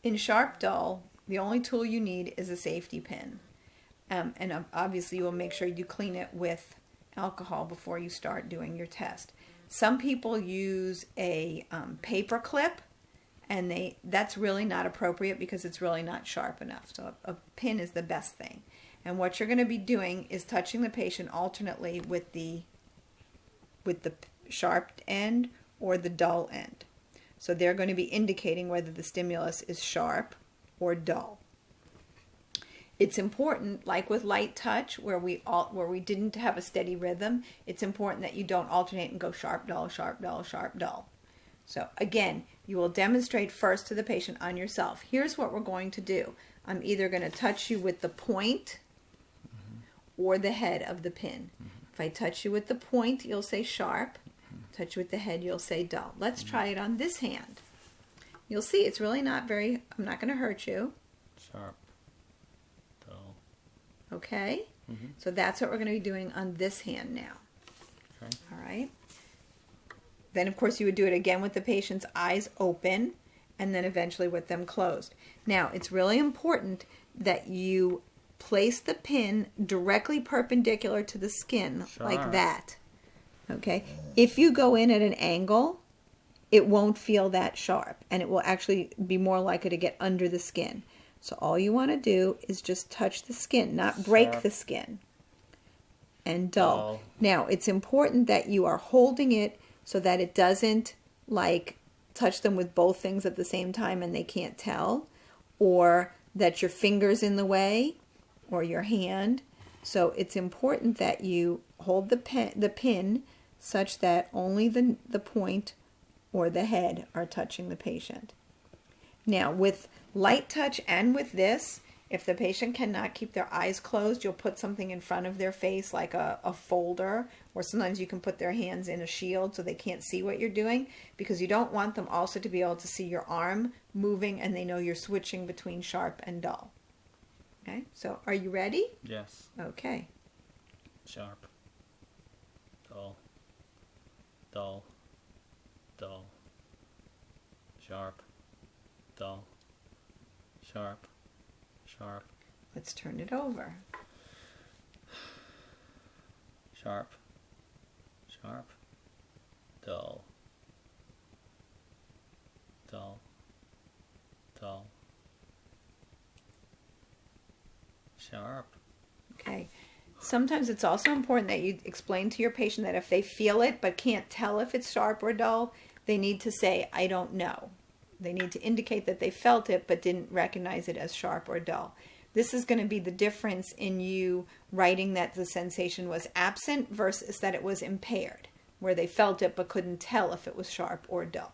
In sharp dull, the only tool you need is a safety pin. And obviously you will make sure you clean it with alcohol before you start doing your test. Some people use a paper clip, and that's really not appropriate because it's really not sharp enough. So a pin is the best thing. And what you're going to be doing is touching the patient alternately with the sharp end or the dull end. So they're going to be indicating whether the stimulus is sharp or dull. It's important, like with light touch, where we didn't have a steady rhythm, it's important that you don't alternate and go sharp, dull, sharp, dull, sharp, dull. So again, you will demonstrate first to the patient on yourself. Here's what we're going to do. I'm either going to touch you with the point or the head of the pin. If I touch you with the point, you'll say sharp. Touch you with the head, you'll say dull. Let's try it on this hand. You'll see it's really not very, I'm not going to hurt you. Sharp. Dull. Okay? So that's what we're going to be doing on this hand now. Okay. All right? Then, of course, you would do it again with the patient's eyes open and then eventually with them closed. Now, it's really important that you place the pin directly perpendicular to the skin, like that. Okay? If you go in at an angle, it won't feel that sharp, and it will actually be more likely to get under the skin. So all you want to do is just touch the skin, not break the skin. And dull. Now, it's important that you are holding it so that it doesn't, like, touch them with both things at the same time and they can't tell, or that your finger's in the way, or your hand. So it's important that you hold the pin such that only the point or the head are touching the patient. Now, with light touch and with this, if the patient cannot keep their eyes closed, you'll put something in front of their face like a folder, or sometimes you can put their hands in a shield so they can't see what you're doing, because you don't want them also to be able to see your arm moving and they know you're switching between sharp and dull. Okay, so are you ready? Yes. Okay. Sharp. Dull. Dull. Dull. Sharp. Dull. Sharp. Sharp. Let's turn it over. Sharp. Sharp. Dull. Dull. Dull. Sharp. Okay. Sometimes it's also important that you explain to your patient that if they feel it but can't tell if it's sharp or dull, they need to say, I don't know. They need to indicate that they felt it but didn't recognize it as sharp or dull. This is going to be the difference in you writing that the sensation was absent versus that it was impaired, where they felt it but couldn't tell if it was sharp or dull.